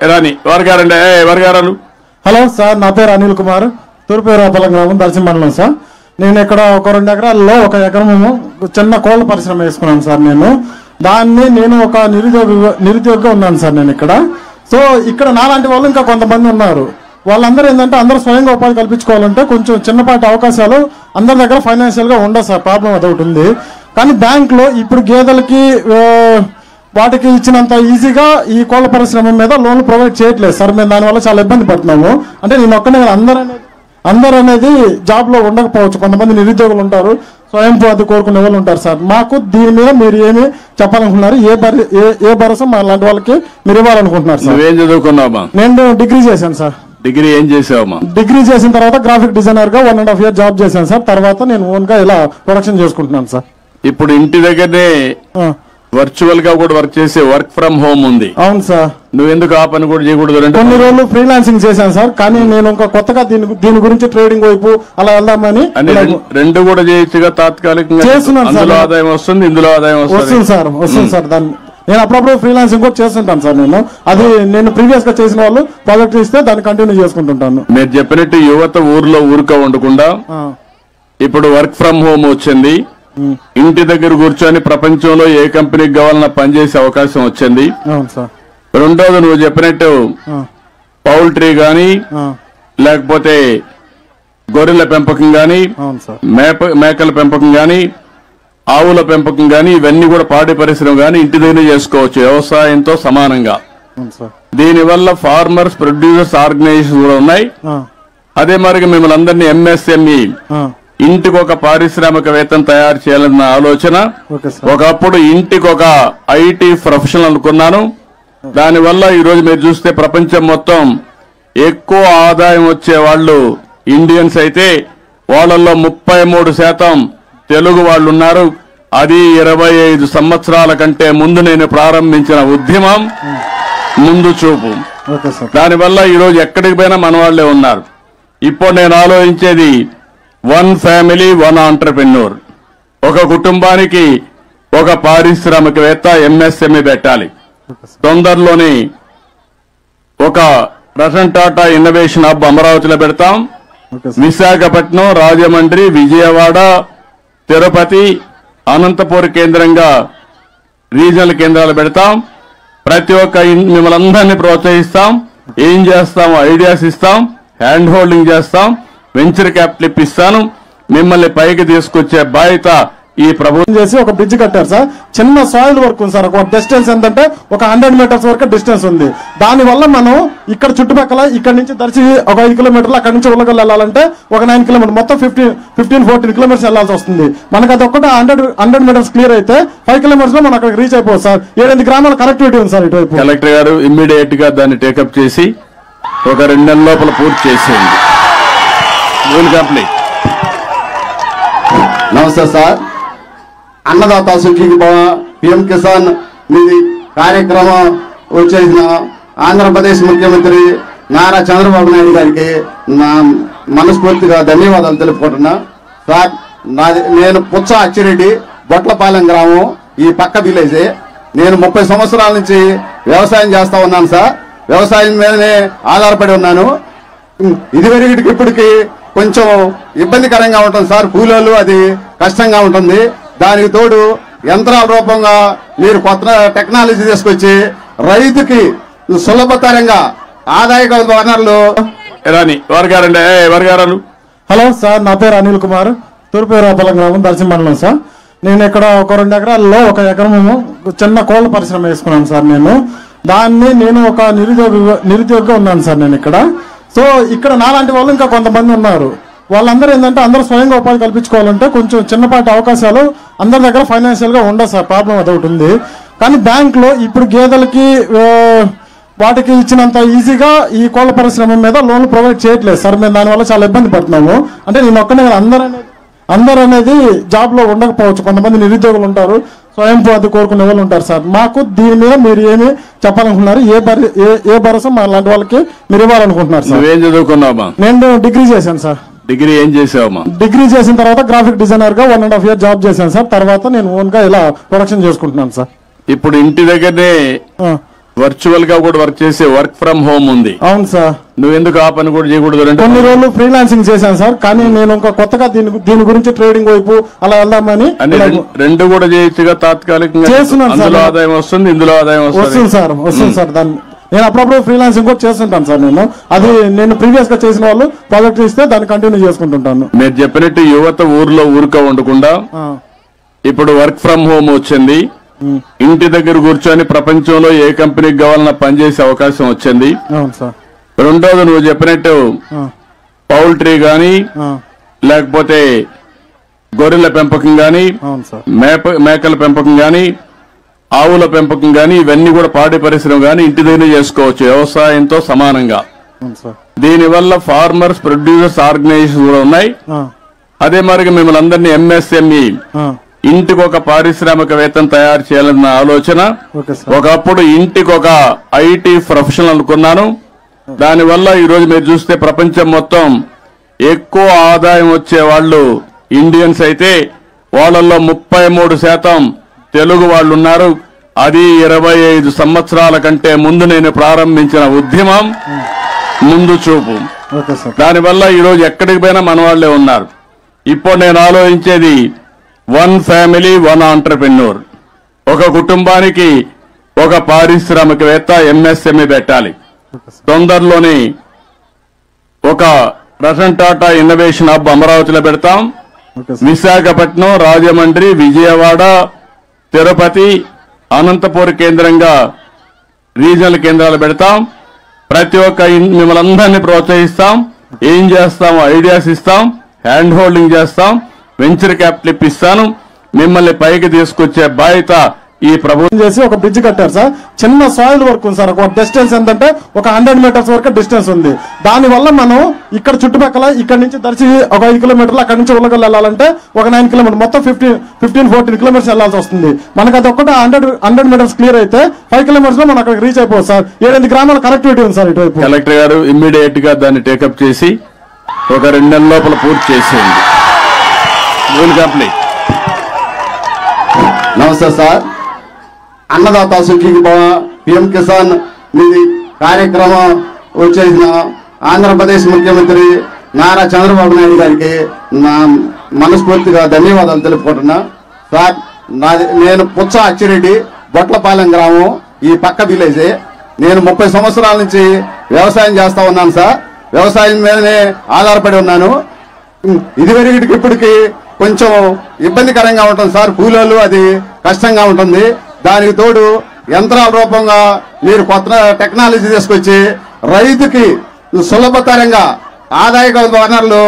రాని వర్గారండి వర్గారాలు. Hello sir, నా పేరు అనిల్ కుమార్, తూర్పురాపల్లం గ్రామం, దర్శి మండలం సార్. నేను ఇక్కడ ఒక 2 ఎకరాల్లో 1 ఎకరము చిన్న కోళ్ళ పరిశ్రమ వేసుకున్నాను సార్. నేను ఒక నిరుద్యోగిగా ఉన్నాను సార్ నేను ఇక్కడ. సో ఇక్కడ నాలాంటి వాళ్ళు ఇంకా కొంతమంది ఉన్నారు. వాళ్ళందరూ ఏంటంటే అందరూ స్వయంగా ఉపాధి కల్పించుకోవాలంటే కొంచెం చిన్నపాటి అవకాశాలు అందరి దగ్గర ఫైనాన్షియల్గా ఉండవు సార్. ప్రాబ్లం అదొకటి ఉంది. కానీ బ్యాంకులో ఇప్పుడు గేదెలకి వాటికి ఇచ్చినంత ఈజీగా ఈ కోళ్ళ పరిశ్రమ మీద లోన్లు ప్రొవైడ్ చేయట్లేదు సార్. మేము దానివల్ల చాలా ఇబ్బంది పడుతున్నాము. అంటే నేను ఒక్కనే అందరూ అనేది జాబ్లో ఉండకపోవచ్చు. కొంతమంది నిరుద్యోగులు ఉంటారు, స్వయం ఉపాధి కోరుకునే వాళ్ళు ఉంటారు సార్. మాకు దీని మీద మీరు ఏమి చెప్పాలనుకుంటున్నారు? ఏ భరోసా మా లాంటి వాళ్ళకి మీరు ఇవ్వాలనుకుంటున్నారు సార్? ఏం చదువుకున్నావా? నేను డిగ్రీ చేశాను సార్. డిగ్రీ ఏం చేసావమ్మా? డిగ్రీ చేసిన తర్వాత గ్రాఫిక్ డిజైనర్ గా 1.5 years జాబ్ చేశాను సార్. తర్వాత నేను ఓన్ గా ఇలా ప్రొడక్షన్ చేసుకుంటున్నాను సార్. ఇప్పుడు ఇంటి దగ్గరనే వర్చువల్ గా కూడా వర్క్ చేసే వర్క్ ఫ్రమ్ హోమ్ ఉంది. అవును సార్. నువ్వెందుకు ఆ పని కూడా చేయకూడదు? కొన్ని రోజులు ఫ్రీలాన్సింగ్ చేశాను సార్. కానీ నేను ఇంకా కొత్తగా దీని గురించి ట్రేడింగ్ వైపు అలా వెళ్దామని. రెండు కూడా చేయొచ్చుగా తాత్కాలికంగా. చేస్తున్నాను సార్. ఆదాయం వస్తుంది, ఇందులో ఆదాయం వస్తుంది సార్. దాన్ని నేను అప్పుడప్పుడు ఫ్రీలాన్సింగ్ కూడా చేస్తుంటాను సార్. నేను ప్రీవియస్ గా చేసిన వాళ్ళు ప్రాజెక్ట్ ఇస్తే దాన్ని కంటిన్యూ చేసుకుంటుంటాను. మీరు చెప్పినట్టు యువత ఊర్లో ఊరుక ఉండకుండా ఇప్పుడు వర్క్ ఫ్రమ్ హోమ్ వచ్చింది. ఇంటి దగ్గర కూర్చొని ప్రపంచంలో ఏ కంపెనీకి కావాలన్నా పనిచేసే అవకాశం వచ్చింది. రెండోది నువ్వు చెప్పినట్టు పౌల్ట్రీ గాని లేకపోతే గొర్రెల పెంపకం గాని మేకల పెంపకం గాని ఆవుల పెంపకం గాని ఇవన్నీ కూడా పాడి పరిశ్రమ గాని ఇంటి దగ్గర చేసుకోవచ్చు వ్యవసాయంతో సమానంగా. దీనివల్ల ఫార్మర్స్ ప్రొడ్యూసర్స్ ఆర్గనైజేషన్ కూడా ఉన్నాయి. అదే మరి మిమ్మల్ని అందరినీ ఎంఎస్ఎంఈ ఇంటికి ఒక పారిశ్రామికవేత్తను తయారు చేయాలన్న ఆలోచన. ఒకప్పుడు ఇంటికి ఒక ఐటీ ప్రొఫెషనల్ అనుకున్నాను. దానివల్ల ఈరోజు మీరు చూస్తే ప్రపంచం మొత్తం ఎక్కువ ఆదాయం వచ్చే వాళ్ళు ఇండియన్స్ అయితే వాళ్ళల్లో 33% తెలుగు వాళ్ళు ఉన్నారు. అది 25 సంవత్సరాల కంటే ముందు నేను ప్రారంభించిన ఉద్యమం ముందు చూపు. దానివల్ల ఈరోజు ఎక్కడికి పోయినా మన వాళ్లే ఉన్నారు. ఇప్పుడు నేను ఆలోచించేది 1 family 1 entrepreneur. ఒక కుటుంబానికి ఒక పారిశ్రామికవేత్త ఎంఎస్ఎంఈ పెట్టాలి. తొందరలోనే ఒక రతన్ టాటా ఇన్నోవేషన్ హబ్ అమరావతిలో పెడతాం. విశాఖపట్నం, రాజమండ్రి, విజయవాడ, తిరుపతి, అనంతపురం కేంద్రంగా రీజనల్ కేంద్రాలు పెడతాం. ప్రతి ఒక్క మిమ్మల్ని అందరినీ ప్రోత్సహిస్తాం. ఏం చేస్తాం? ఐడియాస్ ఇస్తాం, హ్యాండ్ హోల్డింగ్ చేస్తాం, వెంచర్ క్యాపిటల్ ఇప్పిస్తాను. మిమ్మల్ని పైకి తీసుకొచ్చే బాధ్యత ఈ ప్రభుత్వం చేసి ఒక బ్రిడ్జ్ కట్టారు సార్. చిన్న సాయిల్ వర్క్ ఉంది సార్. ఒక డిస్టెన్స్ ఏంటంటే ఒక 100 meters వరకు డిస్టెన్స్ ఉంది. దానివల్ల మనం ఇక్కడ చుట్టుపక్కల ఇక్కడ నుంచి దర్శి ఒక 5 kilometers, అక్కడ నుంచి ఉల్లగల్ వెళ్ళాలంటే ఒక 9 kilometers, మొత్తం 15-14 kilometers వెళ్లాల్సి వస్తుంది. మనకు అది ఒక్కటే 100 meters క్లియర్ అయితే 5 kilometers లో మనం అక్కడికి రీచ్ అయిపోవచ్చు సార్. 7-8 గ్రామాల కనెక్టివిటీ ఉంది సార్ ఇటువైపు. కలెక్టర్ గారు ఇమ్మీడియట్ గా దాన్ని టేకప్ చేసి ఒక 2 నెలల లోపల పూర్తి చేసేయండి. నమస్తే సార్. అన్నదాత సుఖీకి భవ పిఎం కిసాన్ నిధి కార్యక్రమం వచ్చేసిన ఆంధ్రప్రదేశ్ ముఖ్యమంత్రి నారా చంద్రబాబు నాయుడు గారికి నా మనస్ఫూర్తిగా ధన్యవాదాలు తెలుపుకుంటున్నా సార్. నేను పుచ్చ అచ్చిరెడ్డి, బొట్లపాలెం గ్రామం, ఈ పక్క విలేజే. నేను 30 సంవత్సరాల నుంచి వ్యవసాయం చేస్తా ఉన్నాను సార్. వ్యవసాయం మీదనే ఆధారపడి ఉన్నాను. ఇదివరకటికి ఇప్పటికి కొంచెం ఇబ్బందికరంగా ఉంటుంది సార్. కూలీలు అది కష్టంగా ఉంటుంది. దానికి తోడు యంత్రాల రూపంగా మీరు కొత్త టెక్నాలజీ తీసుకొచ్చి రైతుకి సులభతరంగా ఆదాయ వనరులు. హలో సార్, నా పేరు అనిల్ కుమార్, తూర్పురాపల్లం గ్రామం, దర్శి మండలం సార్. నేను ఇక్కడ ఒక 2 ఎకరాల్లో 1 ఎకరము చిన్న కోళ్ళ పరిశ్రమ వేసుకున్నాను సార్. నేను ఒక నిరుద్యోగిగా ఉన్నాను సార్ నేను ఇక్కడ. సో ఇక్కడ నాలాంటి వాళ్ళు ఇంకా కొంతమంది ఉన్నారు. వాళ్ళందరూ ఏంటంటే అందరూ స్వయంగా ఉపాధి కల్పించుకోవాలంటే కొంచెం చిన్నపాటి అవకాశాలు అందరి దగ్గర ఫైనాన్షియల్గా ఉండవు సార్. ప్రాబ్లం అదొకటి ఉంది. కానీ బ్యాంకులో ఇప్పుడు గేదెలకి వాటికి ఇచ్చినంత ఈజీగా ఈ కోళ్ళ పరిశ్రమ మీద లోన్లు ప్రొవైడ్ చేయట్లేదు సార్. మేము దానివల్ల చాలా ఇబ్బంది పడుతున్నాము. అంటే నేను ఒక్కనే అందరూ అనేది జాబ్లో ఉండకపోవచ్చు. కొంతమంది నిరుద్యోగులు ఉంటారు, స్వయం ఉపాధి కోరుకునే వాళ్ళు ఉంటారు సార్. మాకు దీని మీద మీరు ఏమి చెప్పాలనుకుంటున్నారు? ఏ భరోసా మా లాంటి వాళ్ళకి మీరు ఇవ్వాలనుకుంటున్నారు సార్? ఏం చదువుకున్నావా? నేను డిగ్రీ చేశాను సార్. డిగ్రీ ఏం చేసావమ్మా? డిగ్రీ చేసిన తర్వాత గ్రాఫిక్ డిజైనర్ గా 1.5 years జాబ్ చేశాను సార్. తర్వాత నేను ఓన్ గా ఇలా ప్రొడక్షన్ చేసుకుంటున్నాను సార్. ఇప్పుడు ఇంటి దగ్గరనే వర్చువల్ గా కూడా వర్క్ చేసే వర్క్ ఫ్రమ్ హోమ్ ఉంది. అవును సార్. నువ్వు ఎందుకు ఆ పని కూడా చేయకూడదు? కొన్ని రోజులు ఫ్రీలాన్సింగ్ చేశాను సార్, కానీ నేను ఇంకా కొత్తగా దీని గురించి ట్రేడింగ్ వైపు అలా వెళ్దామని. రెండు కూడా చేయొచ్చుగా తాత్కాలికంగా. చేస్తున్నాను సార్. అందులో ఆదాయం వస్తుంది, ఇందులో ఆదాయం వస్తుంది సార్. వస్తుంది సార్. దాన్ని నేను అప్పుడప్పుడు ఫ్రీలాన్సింగ్ కూడా చేస్తుంటాను సార్. అది నేను ప్రీవియస్ గా చేసిన వాళ్ళు ప్రాజెక్ట్ ఇస్తే దాన్ని కంటిన్యూ చేసుకుంటుంటాను. మీరు చెప్పినట్టు యువత ఊర్లో ఊరుక ఉండకుండా ఇప్పుడు వర్క్ ఫ్రం హోమ్ వచ్చింది. ఇంటి దగ్గర కూర్చొని ప్రపంచంలో ఏ కంపెనీకి కావాలన్నా పనిచేసే అవకాశం వచ్చింది. రెండోది నువ్వు చెప్పినట్టు పౌల్ట్రీ గాని, లేకపోతే గొర్రెల పెంపకం గాని, మేకల పెంపకం గాని, ఆవుల పెంపకం గాని, ఇవన్నీ కూడా పాడి పరిశ్రమ గాని ఇంటి దగ్గర చేసుకోవచ్చు వ్యవసాయంతో సమానంగా. దీనివల్ల ఫార్మర్స్ ప్రొడ్యూసర్స్ ఆర్గనైజేషన్ కూడా ఉన్నాయి. అదే మరి మిమ్మల్ని అందరినీ ఎంఎస్ఎంఈ ఇంటికి ఒక పారిశ్రామికవేత్తను తయారు చేయాలన్న ఆలోచన. ఒకప్పుడు ఇంటికి ఒక ఐటీ ప్రొఫెషనల్ అనుకున్నాను. దానివల్ల ఈ రోజు మీరు చూస్తే ప్రపంచం మొత్తం ఎక్కువ ఆదాయం వచ్చే వాళ్ళు ఇండియన్స్ అయితే వాళ్ళల్లో 33% తెలుగు వాళ్ళు ఉన్నారు. అది 25 సంవత్సరాల కంటే ముందు నేను ప్రారంభించిన ఉద్యమం ముందు చూపు. దానివల్ల ఈ రోజు ఎక్కడికి పోయినా మన వాళ్లే ఉన్నారు. ఇప్పుడు నేను ఆలోచించేది 1 ఫ్యామిలీ 1 ఆంటర్ప్రెన్యూర్. ఒక కుటుంబానికి ఒక పారిశ్రామికవేత్త ఎంఎస్ఎంఈ పెట్టాలి. తొందరలోనే ఒక రతన్ టాటా ఇన్నోవేషన్ హబ్ అమరావతిలో పెడతాం. విశాఖపట్నం, రాజమండ్రి, విజయవాడ, తిరుపతి, అనంతపురం కేంద్రంగా రీజనల్ కేంద్రాలు పెడతాం. ప్రతి ఒక్క మిమ్మల్ని అందరినీ ప్రోత్సహిస్తాం. ఏం చేస్తామో ఐడియాస్ ఇస్తాం, హ్యాండ్ హోల్డింగ్ చేస్తాం, వెంచర్ క్యాపిటల్ ఇప్పిస్తాను. మిమ్మల్ని పైకి తీసుకొచ్చే బాధ్యత ఈ ప్రభుత్వం చేసి ఒక బ్రిడ్జ్ కట్టారు సార్. చిన్న సాయిల్ వర్క్ ఉంది సార్. ఒక డిస్టెన్స్ ఏంటంటే ఒక 100 మీటర్స్ వరకు డిస్టెన్స్ ఉంది. దానివల్ల మనం ఇక్కడ చుట్టుపక్కల ఇక్కడ నుంచి దర్శి ఒక 5 కిలోమీటర్లు, అక్కడ నుంచి ఉల్లగల్ వెళ్ళాలంటే ఒక 9 కిలోమీటర్, మొత్తం 15-14 కిలోమీటర్స్ వెళ్లాల్సి వస్తుంది. మనకు అది ఒక్కటి 100 మీటర్స్ క్లియర్ అయితే 5 కిలోమీటర్స్ లో మనం అక్కడికి రీచ్ అయిపోవచ్చు సార్. 7-8 గ్రామాల కనెక్టివిటీ ఉంది సార్ ఇటువైపు. కలెక్టర్ గారు ఇమ్మీడియట్ గా దాన్ని టేకప్ చేసి ఒక 2 నెలల లోపల పూర్తి చేసేయండి. నమస్తే సార్. అన్నదాత సుఖీకి భవ పిఎం కిసాన్ నిధి కార్యక్రమం వచ్చేసిన ఆంధ్రప్రదేశ్ ముఖ్యమంత్రి నారా చంద్రబాబు నాయుడు గారికి నా మనస్ఫూర్తిగా ధన్యవాదాలు తెలుపుకుంటున్నా. సార్, నేను పుచ్చ అచ్చిరెడ్డి, బొట్లపాలెం గ్రామం, ఈ పక్క విలేజే. నేను 30 సంవత్సరాల నుంచి వ్యవసాయం చేస్తా ఉన్నాను సార్. వ్యవసాయం మీదనే ఆధారపడి ఉన్నాను. ఇదివరకటికి ఇప్పటికి కొంచెం ఇబ్బందికరంగా ఉంటుంది సార్. కూలీలు అది కష్టంగా ఉంటుంది. దానికి తోడు యంత్రాల రూపంగా మీరు కొత్త టెక్నాలజీ తీసుకొచ్చి రైతుకి సులభతరంగా ఆదాయ వనరులు